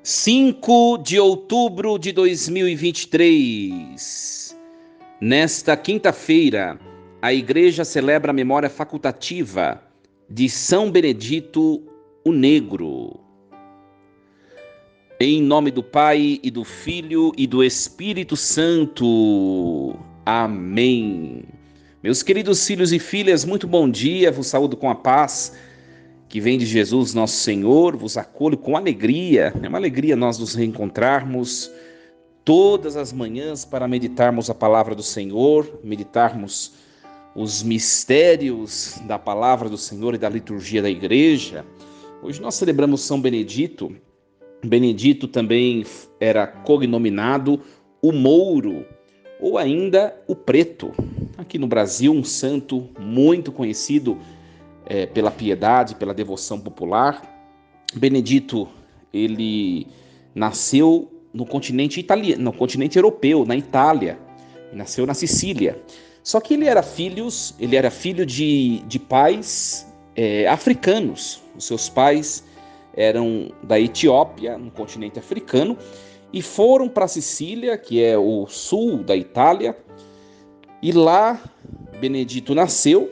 5 de outubro de 2023. Nesta quinta-feira, a Igreja celebra a memória facultativa de São Benedito o Negro. Em nome do Pai, e do Filho, e do Espírito Santo. Amém. Meus queridos filhos e filhas, muito bom dia, vos saúdo com a paz que vem de Jesus nosso Senhor, vos acolho com alegria. É uma alegria nós nos reencontrarmos todas as manhãs para meditarmos a palavra do Senhor, meditarmos os mistérios da palavra do Senhor e da liturgia da igreja. Hoje nós celebramos São Benedito. Benedito também era cognominado o Mouro, ou ainda o Preto. Aqui no Brasil, um santo muito conhecido pela piedade, pela devoção popular. Benedito, ele nasceu no continente italiano, no continente europeu, na Itália. Nasceu na Sicília. Só que ele era filho de pais africanos. Os seus pais eram da Etiópia, no continente africano, e foram para a Sicília, que é o sul da Itália, e lá Benedito nasceu,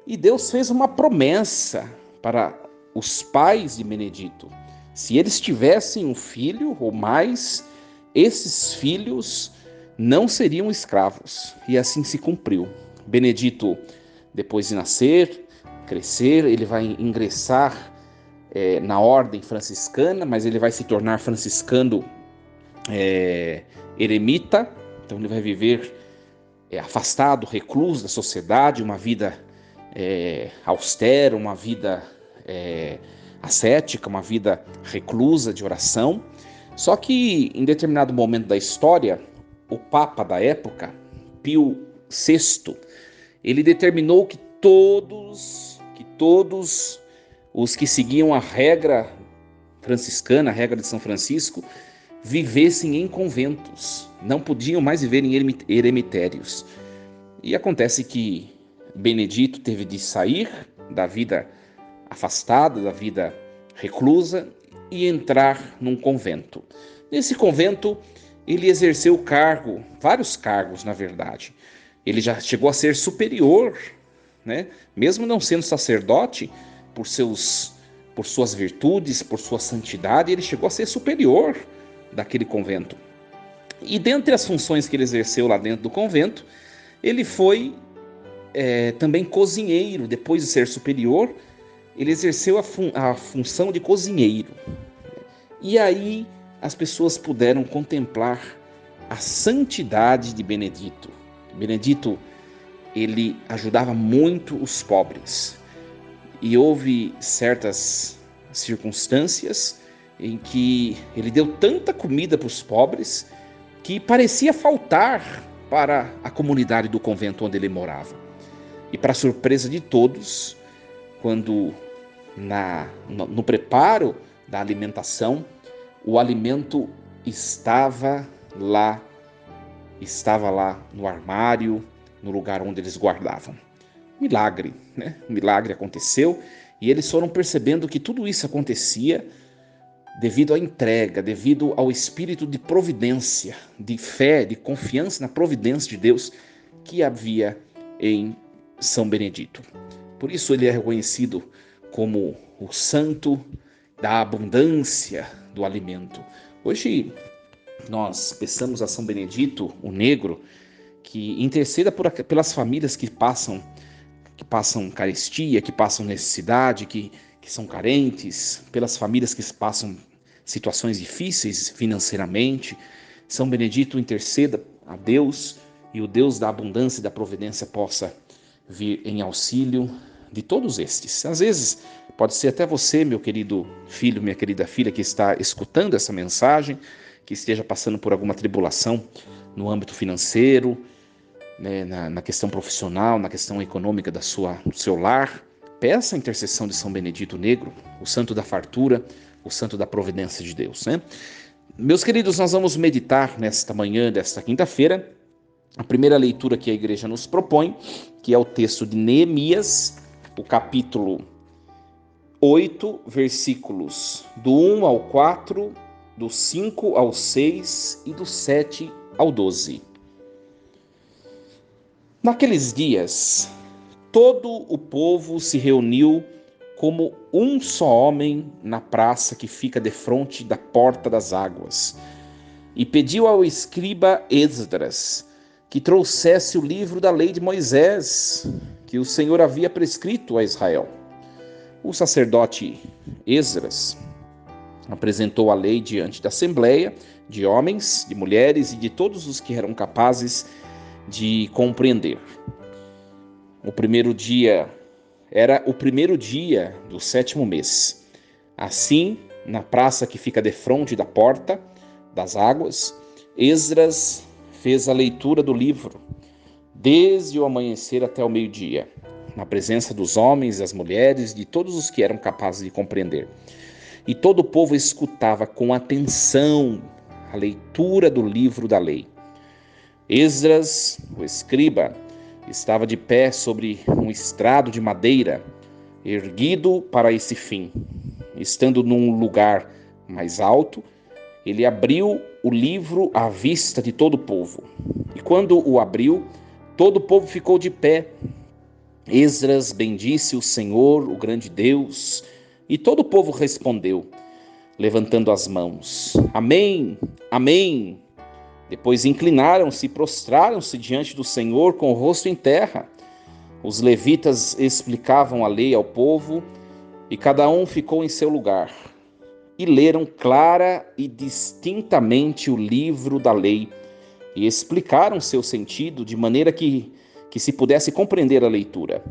e Deus fez uma promessa para os pais de Benedito. Se eles tivessem um filho ou mais, esses filhos não seriam escravos, e assim se cumpriu. Benedito, depois de nascer, crescer, ele vai ingressar na ordem franciscana, mas ele vai se tornar franciscano eremita. Então ele vai viver afastado, recluso da sociedade, uma vida austera, uma vida ascética, uma vida reclusa de oração. Só que em determinado momento da história, o Papa da época, Pio VI, ele determinou que todos os que seguiam a regra franciscana, a regra de São Francisco, vivessem em conventos, não podiam mais viver em eremitérios. E acontece que Benedito teve de sair da vida afastada, da vida reclusa, e entrar num convento. Nesse convento, ele exerceu vários cargos, na verdade. Ele já chegou a ser superior, né? Mesmo não sendo sacerdote, por suas virtudes, por sua santidade, ele chegou a ser superior daquele convento. E dentre as funções que ele exerceu lá dentro do convento, ele foi também cozinheiro. Depois de ser superior, ele exerceu a função de cozinheiro. E aí as pessoas puderam contemplar a santidade de Benedito. Benedito, ele ajudava muito os pobres. E houve certas circunstâncias em que ele deu tanta comida para os pobres que parecia faltar para a comunidade do convento onde ele morava. E para surpresa de todos, quando no preparo da alimentação, o alimento estava lá no armário, no lugar onde eles guardavam. Milagre, né? Um milagre aconteceu, e eles foram percebendo que tudo isso acontecia devido à entrega, devido ao espírito de providência, de fé, de confiança na providência de Deus que havia em São Benedito. Por isso ele é reconhecido como o santo da abundância do alimento. Hoje nós peçamos a São Benedito, o Negro, que interceda pelas famílias que passam carestia, que passam necessidade, que são carentes, pelas famílias que passam situações difíceis financeiramente. São Benedito interceda a Deus, e o Deus da abundância e da providência possa vir em auxílio de todos estes. Às vezes pode ser até você, meu querido filho, minha querida filha, que está escutando essa mensagem, que esteja passando por alguma tribulação no âmbito financeiro, na questão profissional, na questão econômica do seu lar. Peça a intercessão de São Benedito Negro, o santo da fartura, o santo da providência de Deus, né? Meus queridos, nós vamos meditar nesta manhã desta quinta-feira a primeira leitura que a igreja nos propõe, que é o texto de Neemias, o capítulo 8, versículos do 1 ao 4 do 5 ao 6 e do 7 ao 12. Naqueles dias, todo o povo se reuniu como um só homem na praça que fica defronte da porta das águas, e pediu ao escriba Esdras que trouxesse o livro da lei de Moisés, que o Senhor havia prescrito a Israel. O sacerdote Esdras apresentou a lei diante da assembleia de homens, de mulheres e de todos os que eram capazes de compreender. O primeiro dia era o primeiro dia do 7º mês. Assim, na praça que fica defronte da porta das águas, Esdras fez a leitura do livro, desde o amanhecer até o meio-dia, na presença dos homens, das mulheres, de todos os que eram capazes de compreender. E todo o povo escutava com atenção a leitura do livro da lei. Esdras, o escriba, estava de pé sobre um estrado de madeira, erguido para esse fim. Estando num lugar mais alto, ele abriu o livro à vista de todo o povo. E quando o abriu, todo o povo ficou de pé. Esdras bendisse o Senhor, o grande Deus, e todo o povo respondeu, levantando as mãos: Amém, amém. Depois inclinaram-se e prostraram-se diante do Senhor com o rosto em terra. Os levitas explicavam a lei ao povo, e cada um ficou em seu lugar. E leram clara e distintamente o livro da lei, e explicaram seu sentido de maneira que se pudesse compreender a leitura.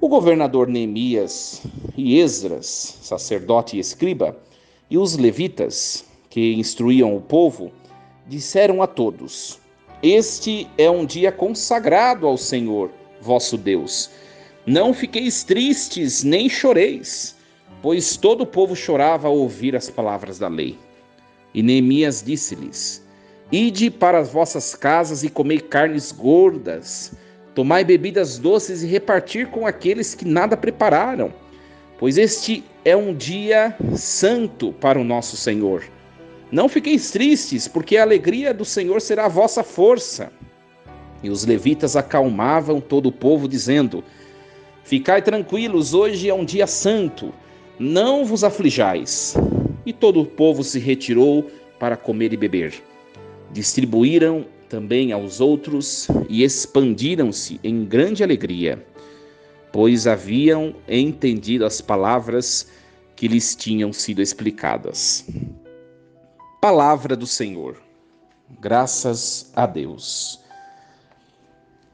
O governador Neemias e Esdras, sacerdote e escriba, e os levitas, que instruíam o povo, disseram a todos: Este é um dia consagrado ao Senhor, vosso Deus. Não fiqueis tristes, nem choreis, pois todo o povo chorava ao ouvir as palavras da lei. E Neemias disse-lhes: Ide para as vossas casas e comei carnes gordas, tomai bebidas doces e repartir com aqueles que nada prepararam, pois este é um dia santo para o nosso Senhor. Não fiqueis tristes, porque a alegria do Senhor será a vossa força. E os levitas acalmavam todo o povo, dizendo: Ficai tranquilos, hoje é um dia santo, não vos aflijais. E todo o povo se retirou para comer e beber. Distribuíram também aos outros e expandiram-se em grande alegria, pois haviam entendido as palavras que lhes tinham sido explicadas. Palavra do Senhor. Graças a Deus.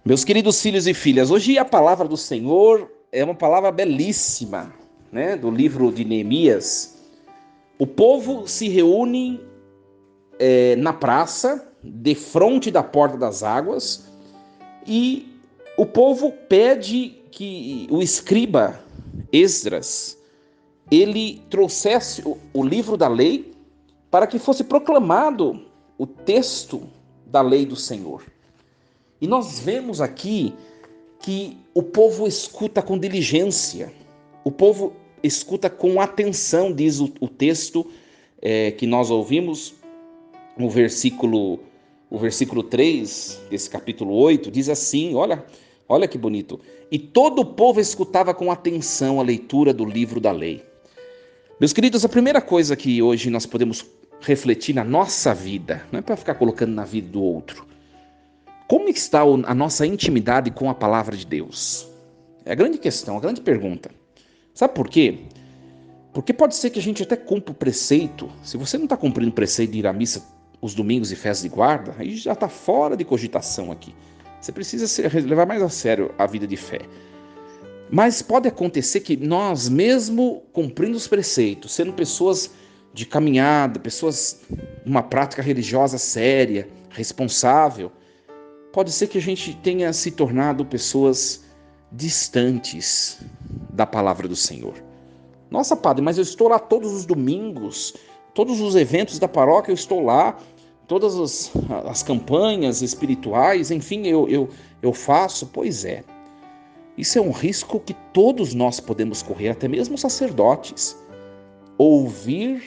Meus queridos filhos e filhas, hoje a palavra do Senhor é uma palavra belíssima, do livro de Neemias. O povo se reúne na praça, defronte da porta das águas, e o povo pede que o escriba Esdras, ele trouxesse o livro da lei para que fosse proclamado o texto da lei do Senhor. E nós vemos aqui que o povo escuta com diligência, o povo escuta com atenção, diz o texto que nós ouvimos, o versículo 3 desse capítulo 8, diz assim, olha que bonito: E todo o povo escutava com atenção a leitura do livro da lei. Meus queridos, a primeira coisa que hoje nós podemos refletir na nossa vida, não é para ficar colocando na vida do outro. Como está a nossa intimidade com a palavra de Deus? É a grande questão, a grande pergunta. Sabe por quê? Porque pode ser que a gente até cumpra o preceito. Se você não está cumprindo o preceito de ir à missa os domingos e festas de guarda, aí já está fora de cogitação aqui. Você precisa levar mais a sério a vida de fé. Mas pode acontecer que nós, mesmo cumprindo os preceitos, sendo pessoas de caminhada, pessoas numa prática religiosa séria, responsável, pode ser que a gente tenha se tornado pessoas distantes da palavra do Senhor. Nossa, padre, mas eu estou lá todos os domingos, todos os eventos da paróquia eu estou lá, todas as campanhas espirituais, enfim, eu faço. Pois é, isso é um risco que todos nós podemos correr, até mesmo sacerdotes. Ouvir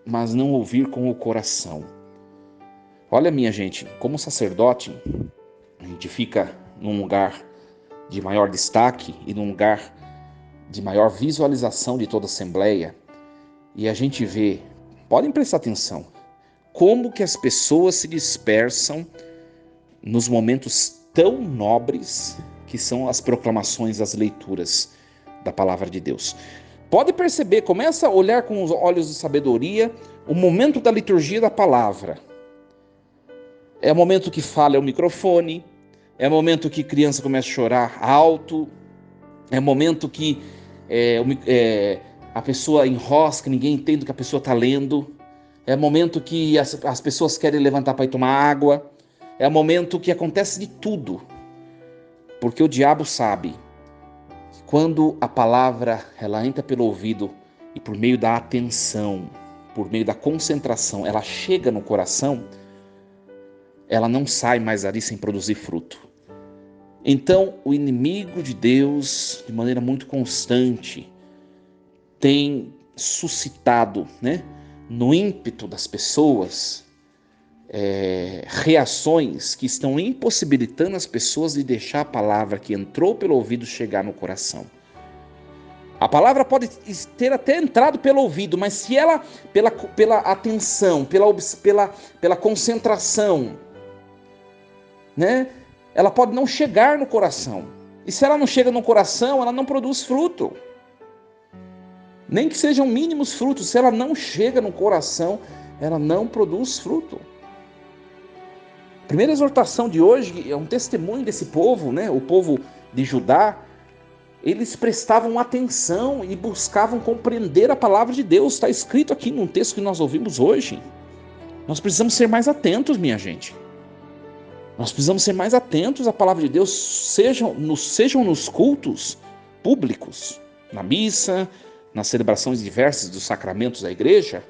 mas não ouvir com o coração. Olha, minha gente, como sacerdote, a gente fica num lugar de maior destaque e num lugar de maior visualização de toda a Assembleia, e a gente vê, podem prestar atenção, como que as pessoas se dispersam nos momentos tão nobres que são as proclamações, as leituras da palavra de Deus. Pode perceber, começa a olhar com os olhos de sabedoria o momento da liturgia da palavra. É o momento que falha o microfone, é o momento que criança começa a chorar alto, é o momento que a pessoa enrosca, ninguém entende o que a pessoa está lendo, é o momento que as pessoas querem levantar para ir tomar água, é o momento que acontece de tudo, porque o diabo sabe que quando a palavra ela entra pelo ouvido e por meio da atenção, por meio da concentração, ela chega no coração, ela não sai mais ali sem produzir fruto. Então, o inimigo de Deus, de maneira muito constante, tem suscitado, no ímpeto das pessoas, reações que estão impossibilitando as pessoas de deixar a palavra que entrou pelo ouvido chegar no coração. A palavra pode ter até entrado pelo ouvido, mas se ela, pela atenção, pela concentração, ela pode não chegar no coração. E se ela não chega no coração, ela não produz fruto. Nem que sejam mínimos frutos, se ela não chega no coração, ela não produz fruto. A primeira exortação de hoje é um testemunho desse povo, o povo de Judá. Eles prestavam atenção e buscavam compreender a palavra de Deus. Está escrito aqui num texto que nós ouvimos hoje. Nós precisamos ser mais atentos, minha gente. Nós precisamos ser mais atentos à palavra de Deus, sejam nos cultos públicos, na missa, nas celebrações diversas dos sacramentos da igreja,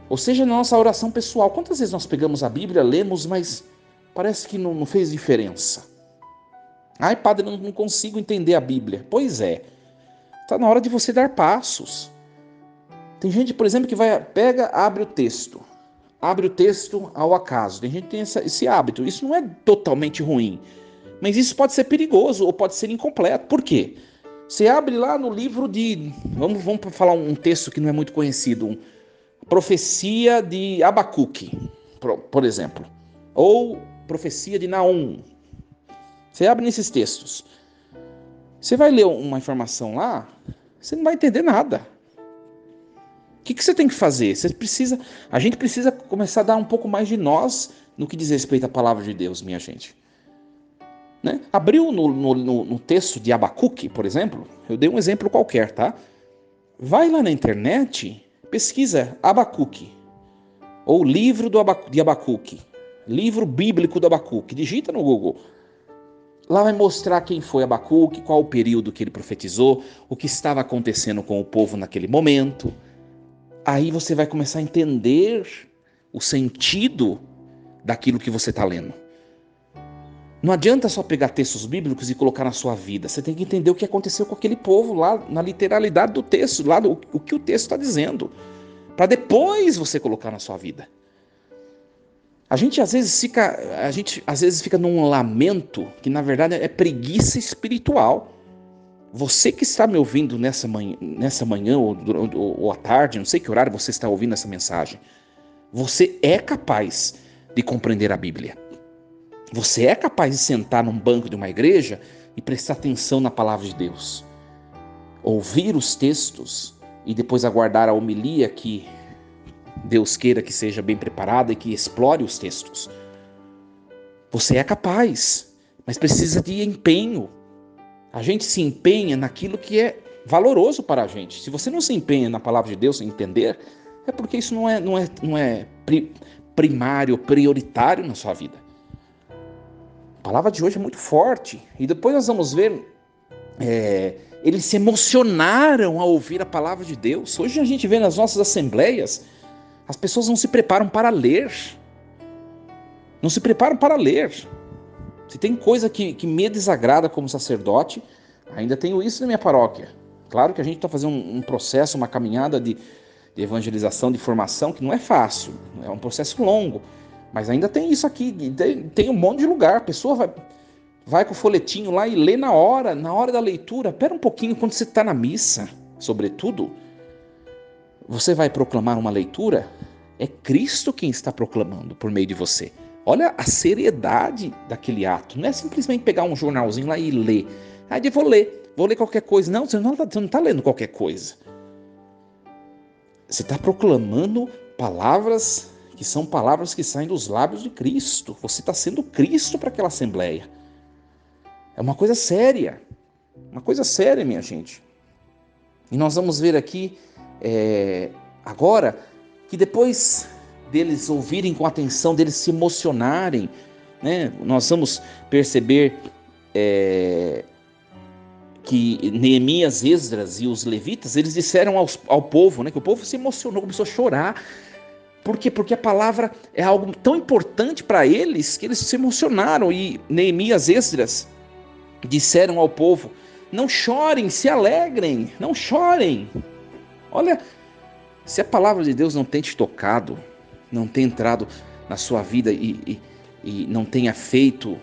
ou seja, na nossa oração pessoal. Quantas vezes nós pegamos a Bíblia, lemos, mas parece que não fez diferença? Ai, padre, eu não consigo entender a Bíblia. Pois é, está na hora de você dar passos. Tem gente, por exemplo, que abre o texto ao acaso. Tem gente que tem esse hábito. Isso não é totalmente ruim, mas isso pode ser perigoso ou pode ser incompleto. Por quê? Você abre lá no livro de... Vamos falar um texto que não é muito conhecido. Profecia de Abacuque, por exemplo. Ou profecia de Naum. Você abre nesses textos. Você vai ler uma informação lá, você não vai entender nada. O que você tem que fazer? A gente precisa começar a dar um pouco mais de nós no que diz respeito à palavra de Deus, minha gente. Abriu no texto de Abacuque, por exemplo, eu dei um exemplo qualquer, tá? Vai lá na internet, pesquisa Abacuque, ou livro de Abacuque, livro bíblico do Abacuque, digita no Google. Lá vai mostrar quem foi Abacuque, qual o período que ele profetizou, o que estava acontecendo com o povo naquele momento. Aí você vai começar a entender o sentido daquilo que você está lendo. Não adianta só pegar textos bíblicos e colocar na sua vida. Você tem que entender o que aconteceu com aquele povo lá, na literalidade do texto, lá o que o texto está dizendo, para depois você colocar na sua vida. A gente às vezes fica num lamento que na verdade é preguiça espiritual. Você que está me ouvindo nessa manhã ou à tarde, não sei que horário você está ouvindo essa mensagem, você é capaz de compreender a Bíblia. Você é capaz de sentar num banco de uma igreja e prestar atenção na palavra de Deus. Ouvir os textos e depois aguardar a homilia que Deus queira que seja bem preparada e que explore os textos. Você é capaz, mas precisa de empenho. A gente se empenha naquilo que é valoroso para a gente. Se você não se empenha na palavra de Deus sem entender, é porque isso não é primário, prioritário na sua vida. A palavra de hoje é muito forte. E depois nós vamos ver, eles se emocionaram ao ouvir a palavra de Deus. Hoje a gente vê nas nossas assembleias, as pessoas não se preparam para ler. Não se preparam para ler. Se tem coisa que me desagrada como sacerdote, ainda tenho isso na minha paróquia. Claro que a gente está fazendo um processo, uma caminhada de de evangelização, de formação, que não é fácil, é um processo longo, mas ainda tem isso aqui, tem um monte de lugar, a pessoa vai com o folhetinho lá e lê na hora da leitura. Pera um pouquinho, quando você está na missa, sobretudo, você vai proclamar uma leitura, é Cristo quem está proclamando por meio de você. Olha a seriedade daquele ato, não é simplesmente pegar um jornalzinho lá e ler. Ah, eu vou ler qualquer coisa. Não, você não está lendo qualquer coisa. Você está proclamando palavras que são palavras que saem dos lábios de Cristo. Você está sendo Cristo para aquela assembleia. É uma coisa séria, minha gente. E nós vamos ver aqui agora que depois deles ouvirem com atenção, deles se emocionarem, né, nós vamos perceber que Neemias, Esdras e os levitas, eles disseram ao povo, né, que o povo se emocionou, começou a chorar. Por quê? Porque a palavra é algo tão importante para eles que eles se emocionaram. E Neemias, Esdras disseram ao povo: não chorem, se alegrem, não chorem. Olha, se a palavra de Deus não tem te tocado, não tem entrado na sua vida e não tenha feito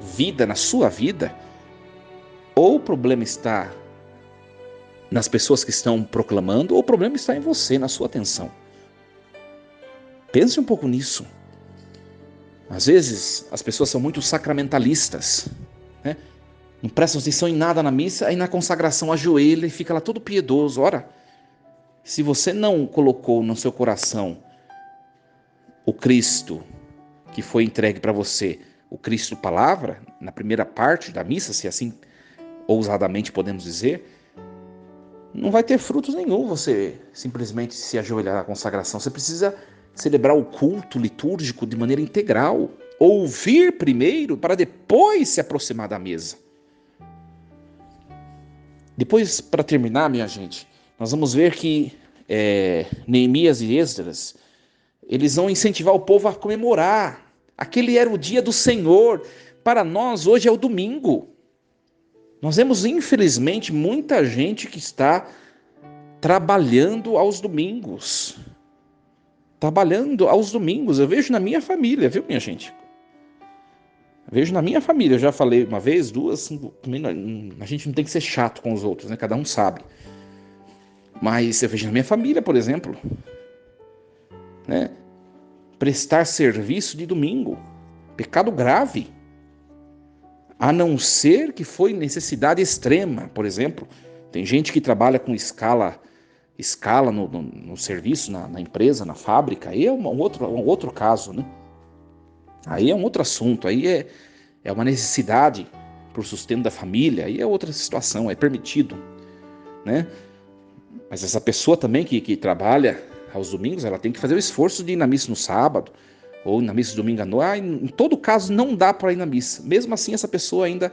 vida na sua vida, ou o problema está nas pessoas que estão proclamando, ou o problema está em você, na sua atenção. Pense um pouco nisso. Às vezes as pessoas são muito sacramentalistas, né? Não prestam atenção em nada na missa, aí na consagração ajoelha e fica lá todo piedoso. Ora, se você não colocou no seu coração o Cristo que foi entregue para você, o Cristo Palavra, na primeira parte da missa, se assim ousadamente podemos dizer, não vai ter frutos nenhum você simplesmente se ajoelhar na consagração. Você precisa celebrar o culto litúrgico de maneira integral, ouvir primeiro para depois se aproximar da mesa. Depois, para terminar, minha gente, nós vamos ver que Neemias e Esdras, eles vão incentivar o povo a comemorar. Aquele era o dia do Senhor. Para nós, hoje é o domingo. Nós vemos, infelizmente, muita gente que está trabalhando aos domingos. Eu vejo na minha família, viu, minha gente? Eu já falei uma vez, duas, a gente não tem que ser chato com os outros, né? Cada um sabe. Mas eu vejo na minha família, por exemplo, né? Prestar serviço de domingo, pecado grave, a não ser que foi necessidade extrema. Por exemplo, tem gente que trabalha com escala no serviço, na empresa, na fábrica. Aí é um outro caso, né? Aí é um outro assunto, aí é uma necessidade para o sustento da família, aí é outra situação, é permitido, né? Mas essa pessoa também que trabalha aos domingos, ela tem que fazer o esforço de ir na missa no sábado, ou na missa domingo à noite. Em todo caso, não dá para ir na missa. Mesmo assim, essa pessoa ainda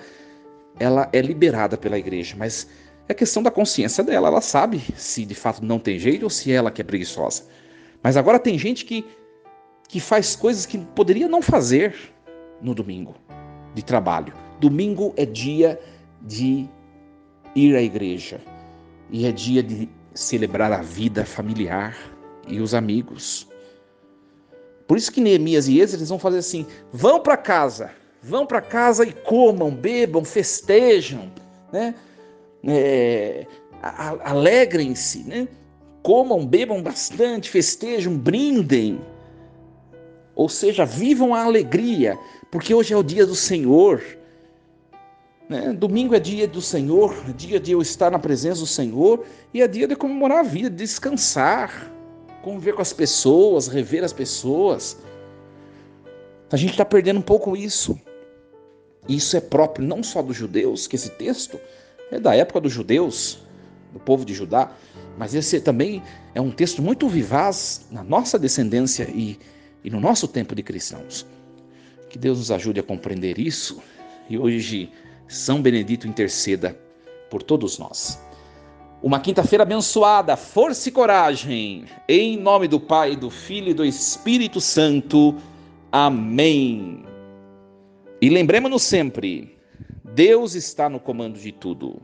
ela é liberada pela igreja, mas é questão da consciência dela. Ela sabe se de fato não tem jeito ou se ela que é preguiçosa. Mas agora tem gente que faz coisas que poderia não fazer no domingo de trabalho. Domingo é dia de ir à igreja e é dia de celebrar a vida familiar e os amigos. Por isso que Neemias e Esdras vão fazer assim: vão para casa e comam, bebam, festejam, né? Alegrem-se, né? Comam, bebam bastante, festejam, brindem. Ou seja, vivam a alegria, porque hoje é o dia do Senhor, né? Domingo é dia do Senhor, é dia de eu estar na presença do Senhor, e é dia de comemorar a vida, de descansar, conviver com as pessoas, rever as pessoas. A gente está perdendo um pouco isso. E isso é próprio não só dos judeus, que esse texto é da época dos judeus, do povo de Judá, mas esse também é um texto muito vivaz na nossa descendência e no nosso tempo de cristãos. Que Deus nos ajude a compreender isso e hoje São Benedito interceda por todos nós. Uma quinta-feira abençoada, força e coragem, em nome do Pai, do Filho e do Espírito Santo. Amém. E lembremos-nos sempre, Deus está no comando de tudo.